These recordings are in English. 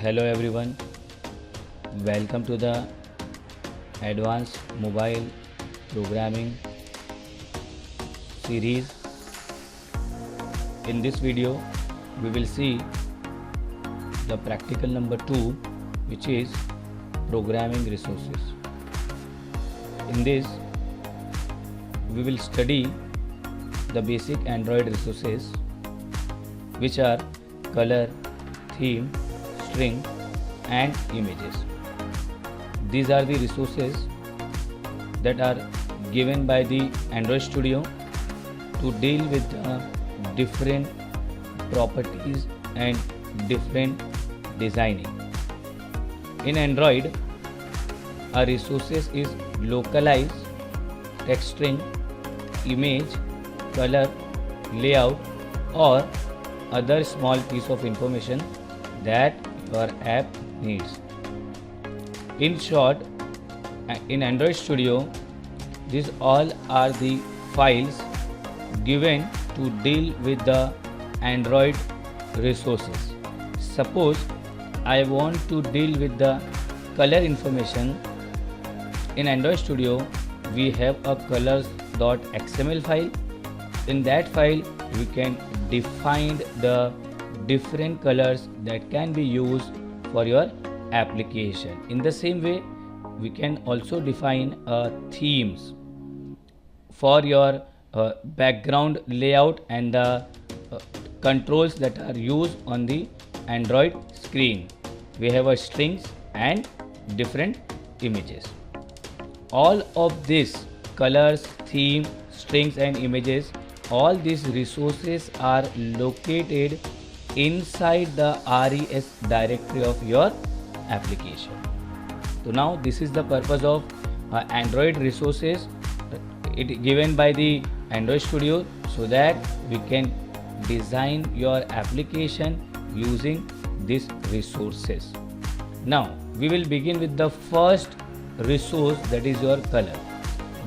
Hello everyone, welcome to the Advanced Mobile Programming series. In this video, we will see the practical number 2, which is programming resources. In this, we will study the basic Android resources, which are color, theme, string and images. These are the resources that are given by the Android Studio to deal with the different properties and different designing. In Android, a resources is localized text string, image, color, layout or other small piece of information that your app needs. In short, in Android Studio, these all are the files given to deal with the Android resources. Suppose I want to deal with the color information. In Android Studio, we have a colors.xml file. In that file, we can define the different colors that can be used for your application. In the same way, we can also define themes for your background layout and the controls that are used on the Android screen. We have a strings and different images. All of these colors, theme, strings and images, all these resources are located inside the RES directory of your application. So now this is the purpose of Android resources, it given by the Android Studio, so that we can design your application using these resources. Now we will begin with the first resource, that is your color,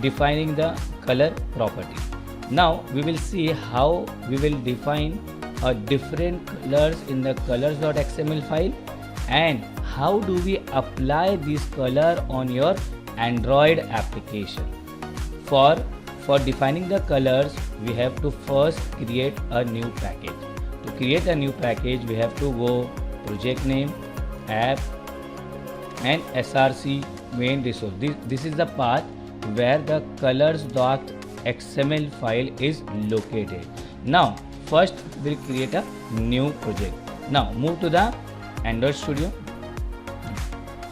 defining the color property. Now we will see how we will define different colors in the colors.xml file and how do we apply this color on your Android application. For defining the colors, we have to first create a new package. To create a new package, we have to go project name, app and src main resource. This is the path where the colors.xml file is located. Now first we'll create a new project. Now move to the Android Studio,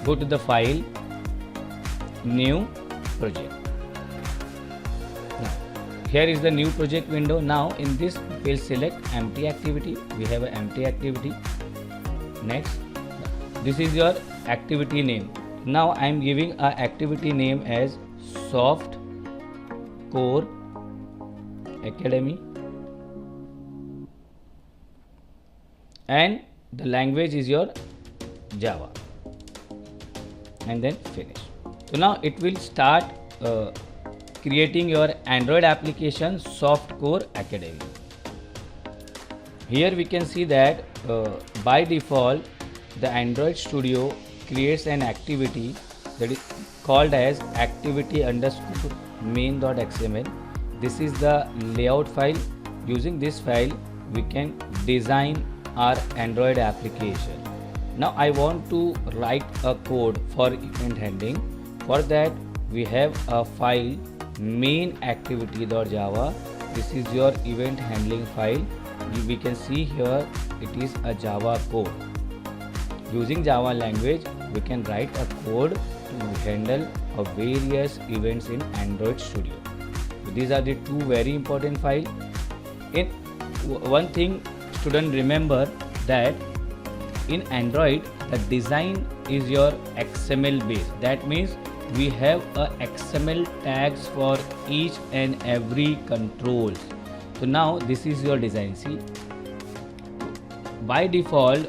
go to the file, new project. Now here is the new project window. Now in this we'll select empty activity. We have an empty activity. Next, this is your activity name. Now I am giving a activity name as Soft Core Academy and the language is your Java, and then finish. So now it will start creating your Android application Soft Core Academy. Here we can see that by default the Android Studio creates an activity that is called as activity_main.xml. This is the layout file. Using this file we can design our Android application. Now I want to write a code for event handling. For that we have a file main activity.java. This is your event handling file. We can see here it is a Java code. Using Java language we can write a code to handle various events in Android Studio. So these are the two very important files. In one thing, student, remember that in Android the design is your XML base. That means we have a XML tags for each and every controls. So now this is your design. See, by default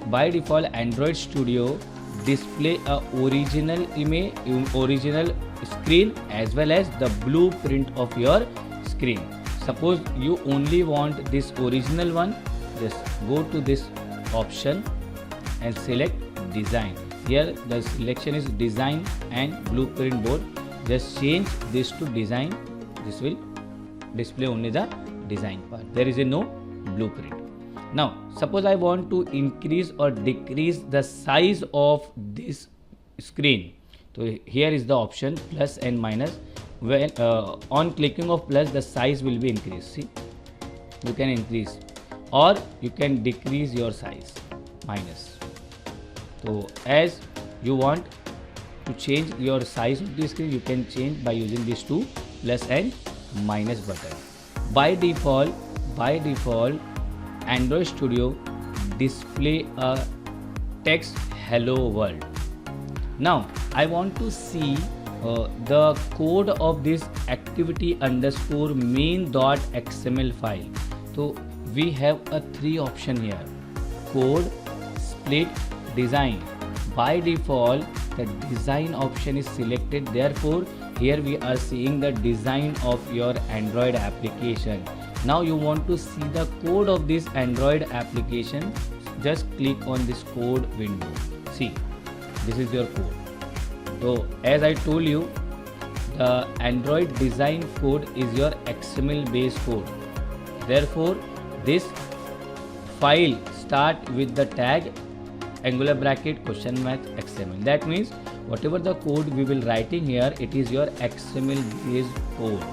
Android Studio display a original image, original screen as well as the blueprint of your screen. Suppose you only want this original one, just go to this option and select design. Here the selection is design and blueprint both. Just change this to design. This will display only the design part. There is a no blueprint. Now suppose I want to increase or decrease the size of this screen. So here is the option plus and minus. When on clicking of plus, the size will be increased. See, you can increase or you can decrease your size, minus. So as you want to change your size of the screen, you can change by using these two plus and minus button. By default Android Studio display a text hello world. Now I want to see the code of this activity underscore main.xml file. So we have a three option here: code, split, design. By default the design option is selected, therefore here we are seeing the design of your Android application. Now you want to see the code of this Android application, just click on this code window. See, this is your code. So as I told you, the Android design code is your XML based code. Therefore this file start with the tag angular bracket question mark XML. That means whatever the code we will writing here, it is your XML based code.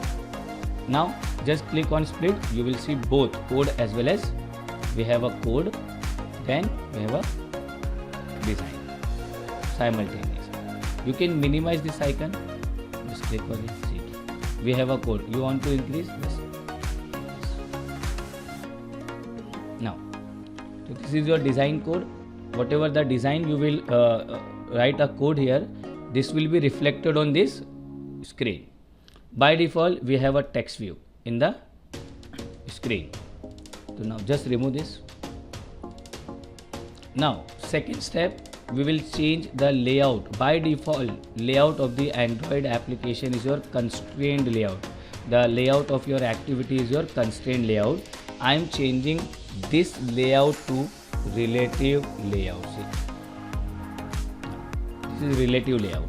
Now just click on split, you will see both code as well as we have a code, then we have a design simultaneously. You can minimize this icon, just click on it. See, we have a code. You want to increase this. Now, so this is your design code. Whatever the design you will write a code here, this will be reflected on this screen. By default, we have a text view in the screen. So now just remove this. Now second step, we will change the layout. By default, layout of the Android application is your constrained layout. The layout of your activity is your constrained layout. I am changing this layout to relative layout. See, this is relative layout.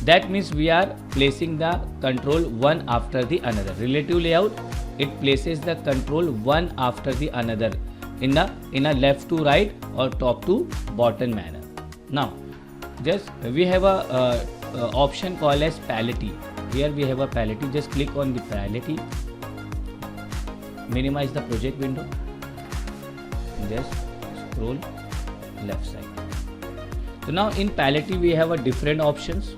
That means we are placing the control one after the another. Relative layout, it places the control one after the another in a left to right or top to bottom manner. Now just we have a option called as palette. Here we have a palette. Just click on the palette, minimize the project window, just scroll left side. So now in palette we have a different options.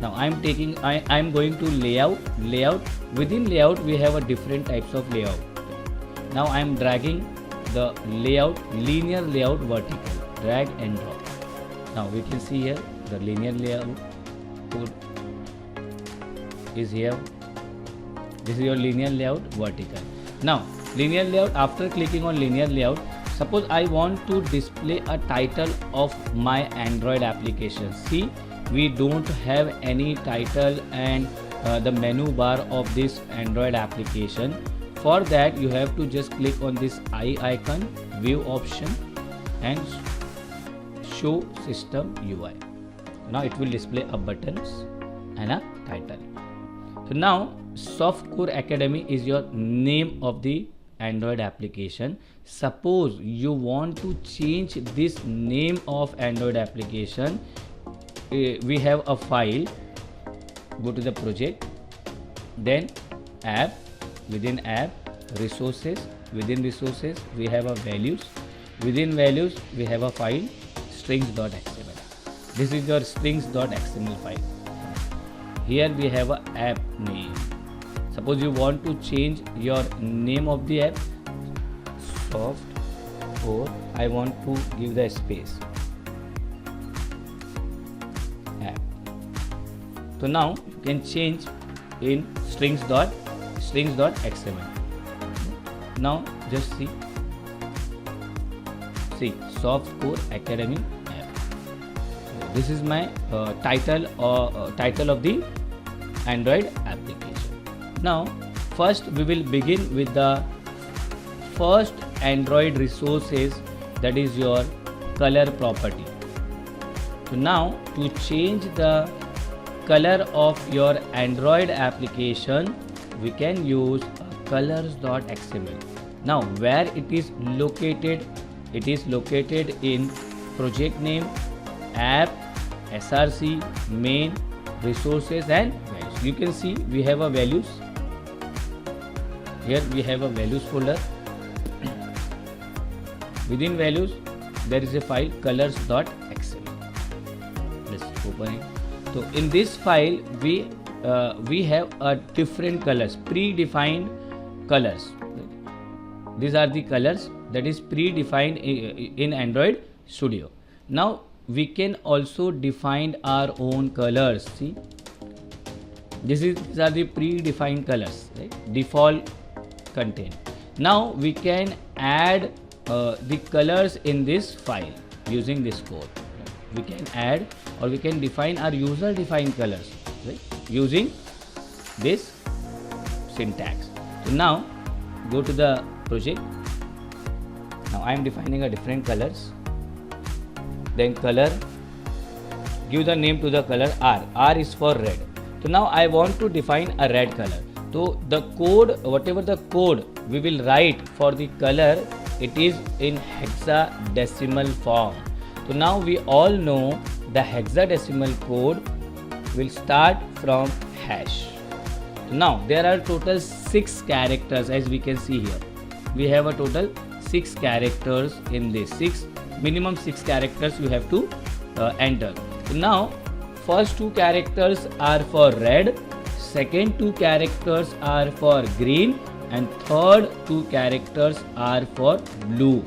Now I am going to layout. Within layout we have a different types of layout. Now I am dragging the layout, linear layout vertical, drag and drop. Now we can see here the linear layout code is here. This is your linear layout vertical. Now linear layout, after clicking on linear layout, suppose I want to display a title of my Android application. See, we don't have any title and the menu bar of this Android application. For that you have to just click on this eye icon, view option and show system UI. Now it will display a buttons and a title. So now Softcore Academy is your name of the Android application. Suppose you want to change this name of Android application, we have a file, go to the project, then app, within app, resources, within resources we have a values, within values we have a file strings.xml. This is your strings.xml file. Here we have a app name. Suppose you want to change your name of the app, soft, or I want to give the space app. So now you can change in strings.xml. Now just see Softcore Academy app. This is my title of the Android application. Now first we will begin with the first Android resources, that is your color property. So now to change the color of your Android application, we can use colors.xml. Now where it is located? It is located in project name, app, src, main, resources and values. You can see we have a values. Here we have a values folder. Within values there is a file colors.xml. Let's open it. So in this file we have a different colors, predefined colors. These are the colors that is predefined in Android Studio. Now we can also define our own colors. See, these are the predefined colors, right? Default content. Now we can add the colors in this file using this code. We can add or we can define our user defined colors, right? Using this syntax. So now go to the project. Now I am defining a different colors. Then color, give the name to the color R. R is for red. So now I want to define a red color. So the code, whatever the code we will write for the color, it is in hexadecimal form. So now we all know the hexadecimal code will start from hash. So now there are total 6 characters, as we can see here. We have a total 6 characters in this. Minimum 6 characters you have to enter. So now first 2 characters are for red, second 2 characters are for green and third 2 characters are for blue.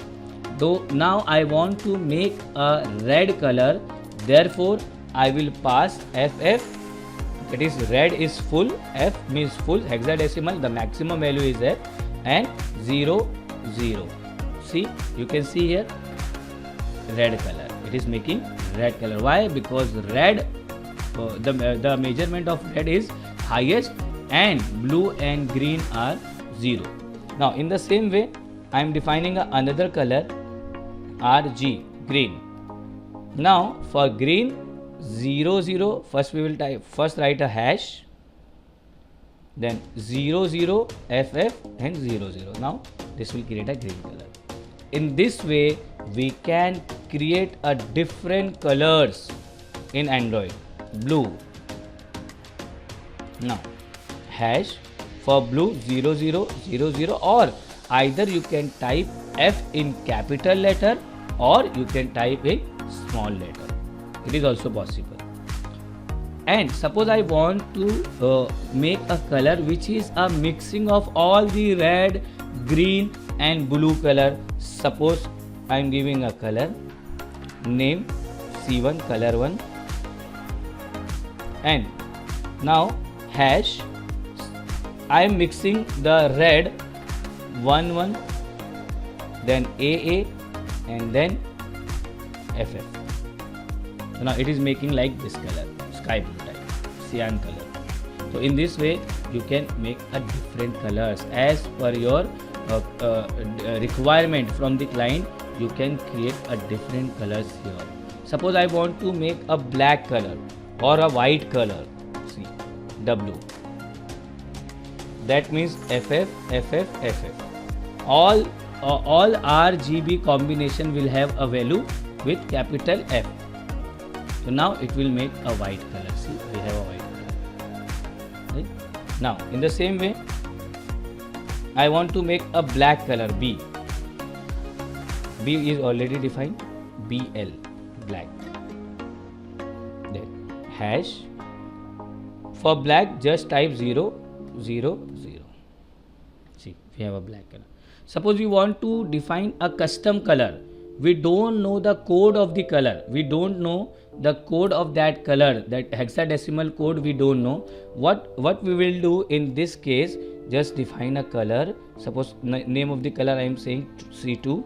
Though now I want to make a red color, therefore I will pass FF. That is, red is full, F means full, hexadecimal, the maximum value is F, and 0 0. See, you can see here red color. It is making red color. Why? Because red, the measurement of red is highest and blue and green are 0. Now in the same way I am defining another color RG, green. Now for green 0 0, first we will write a hash, then 0 0 FF and 0 0. Now this will create a green color. In this way we can create a different colors in Android. Blue. Now hash for blue 0 0 0 0, or either you can type F in capital letter or you can type in small letter. It is also possible. And suppose I want to make a color which is a mixing of all the red, green and blue color. Suppose I am giving a color name C1, color 1, and now hash I am mixing the red 1 1, then AA and then FF. So now it is making like this color, sky blue type, cyan color. So in this way you can make a different colors as per your requirement from the client. You can create a different colors here. Suppose I want to make a black color or a white color. See, W. That means FF, FF, FF. All RGB combination will have a value with capital F. So now it will make a white color. See, we have a white color. Right? Now in the same way I want to make a black color B. B is already defined, BL, black. Then hash for black just type 0 0 0. See, we have a black color. Suppose we want to define a custom color. We don't know the code of the color. We don't know the code of that color, that hexadecimal code we don't know. What we will do in this case, just define a color. Suppose name of the color I am saying C2,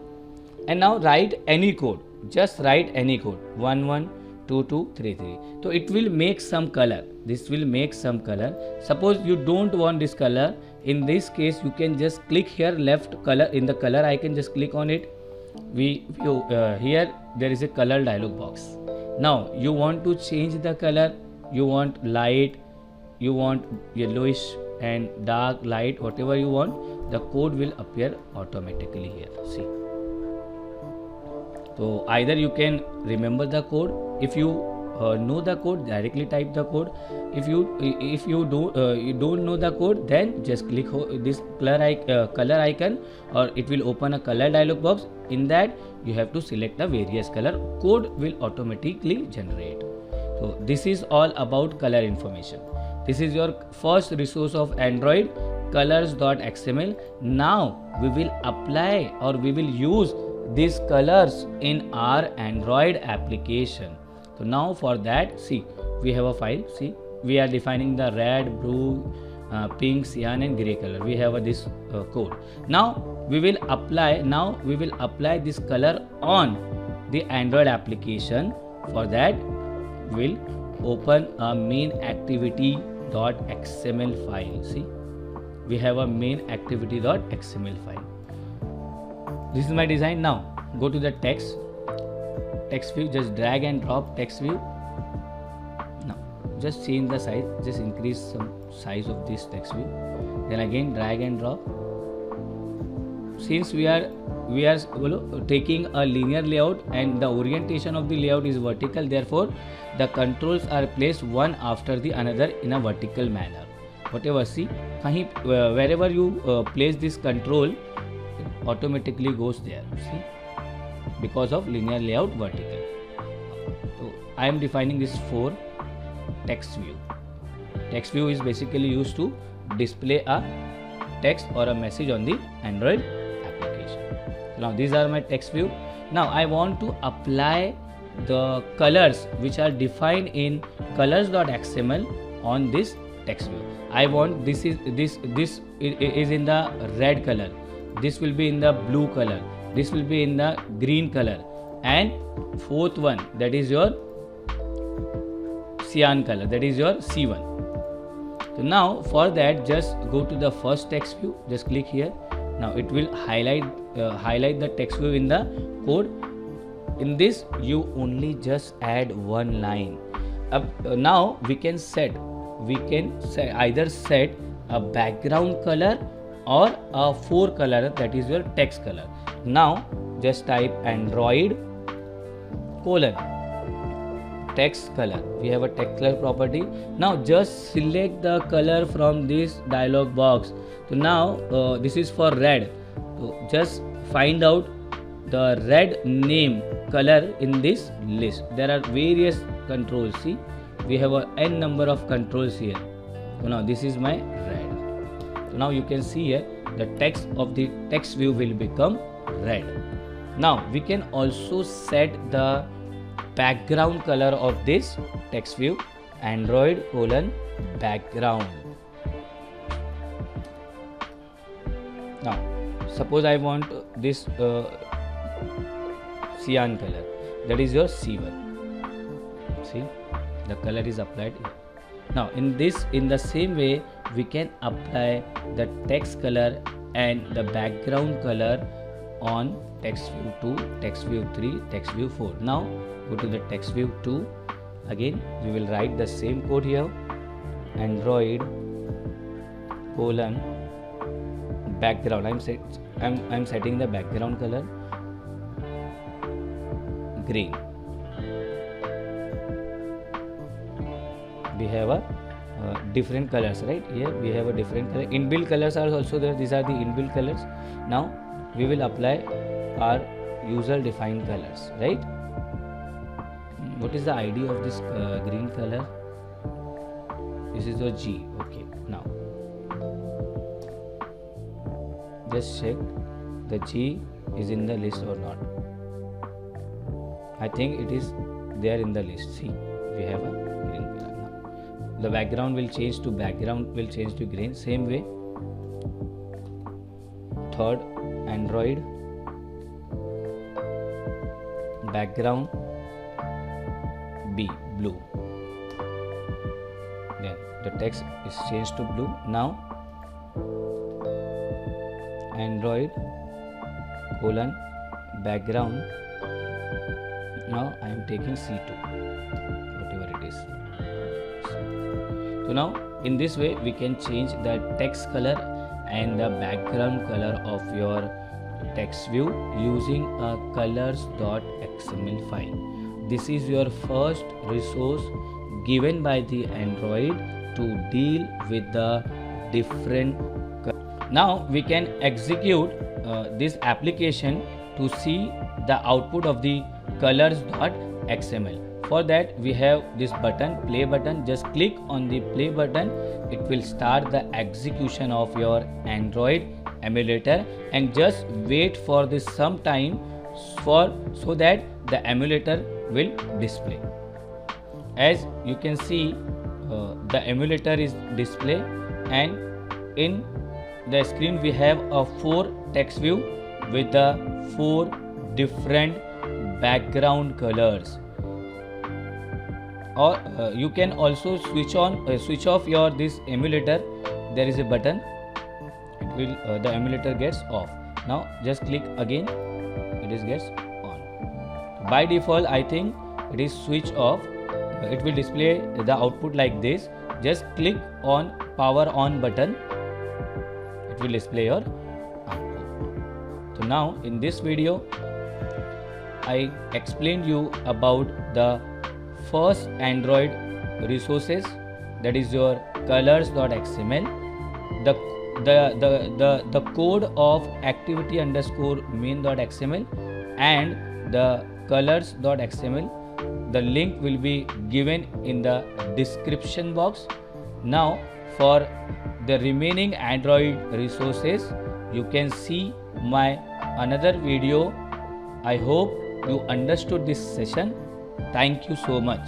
and now write any code. Just write any code 1 1 2 2 3 3. So it will make some color. This will make some color. Suppose you don't want this color. In this case you can just click here left color in the color icon, just click on it. Here there is a color dialog box. Now you want to change the color, you want light, you want yellowish and dark, light, whatever you want, the code will appear automatically here. See, so either you can remember the code. If you know the code, directly type the code. If you don't know the code, then just click this color icon, or it will open a color dialog box. In that you have to select the various color. Code will automatically generate. So this is all about color information. This is your first resource of Android, colors.xml. Now we will apply, or we will use these colors in our Android application. So now for that, see, we have a file. See, we are defining the red, blue, pink, cyan and gray color. We have this code. Now we will apply this color on the Android application. For that, we'll open a main activity.xml file. See, we have a main activity.xml file. This is my design. Now go to the text view, just drag and drop text view. Now just change the size, just increase some size of this text view, then again drag and drop. Since we are taking a linear layout and the orientation of the layout is vertical, therefore the controls are placed one after the another in a vertical manner. Whatever, see, wherever you place this control, it automatically goes there. See, because of linear layout vertical. So I am defining this for text view. Text view is basically used to display a text or a message on the Android application. Now these are my text view. Now I want to apply the colors which are defined in colors.xml on this text view. I want this is in the red color, this will be in the blue color, this will be in the green color, and fourth one, that is your cyan color, that is your C1. So now for that, just go to the first text view, just click here. Now it will highlight the text view in the code. In this you only just add one line. Now we can either set a background color or a forecolor, that is your text color. Now just type Android : text color. We have a text color property. Now just select the color from this dialog box. So now this is for red. So just find out the red name color in this list. There are various controls. See, we have a n number of controls here. So now this is my red. So now you can see here the text of the text view will become red. Now we can also set the background color of this text view, Android : background. Now suppose I want this cyan color, that is your C1. See, the color is applied here. Now in the same way we can apply the text color and the background color on text view 2, text view 3, text view 4. Now go to the text view 2. Again we will write the same code here, Android : background. I'm setting the background color green. We have a different colors, right? Here we have a different color. Inbuilt colors are also there. These are the inbuilt colors. Now we will apply our user defined colors, right? What is the ID of this green color? This is your G. Okay, now just check the G is in the list or not. I think it is there in the list. See, we have a green color. Now the background will change to green. Same way, third, Android : background B, blue. Then the text is changed to blue. Now Android : background. Now I am taking C2, whatever it is. So now in this way we can change the text color and the background color of your text view using a colors.xml file. This is your first resource given by the Android to deal with the different. Now we can execute this application to see the output of the colors.xml. For that we have this button, play button. Just click on the play button. It will start the execution of your Android emulator, and just wait for this some time so that the emulator will display. As you can see, the emulator is display, and in the screen we have a 4 text view with the 4 different background colors. Or you can also switch off your this emulator. There is a button. It will the emulator gets off. Now just click again. It is gets on. By default, I think it is switch off. It will display the output like this. Just click on power on button. It will display your output. So now in this video I explained you about the first Android resources, that is your colors.xml, the code of activity_main.xml and the colors.xml. The link will be given in the description box. Now for the remaining Android resources you can see my another video. I hope you understood this session. Thank you so much.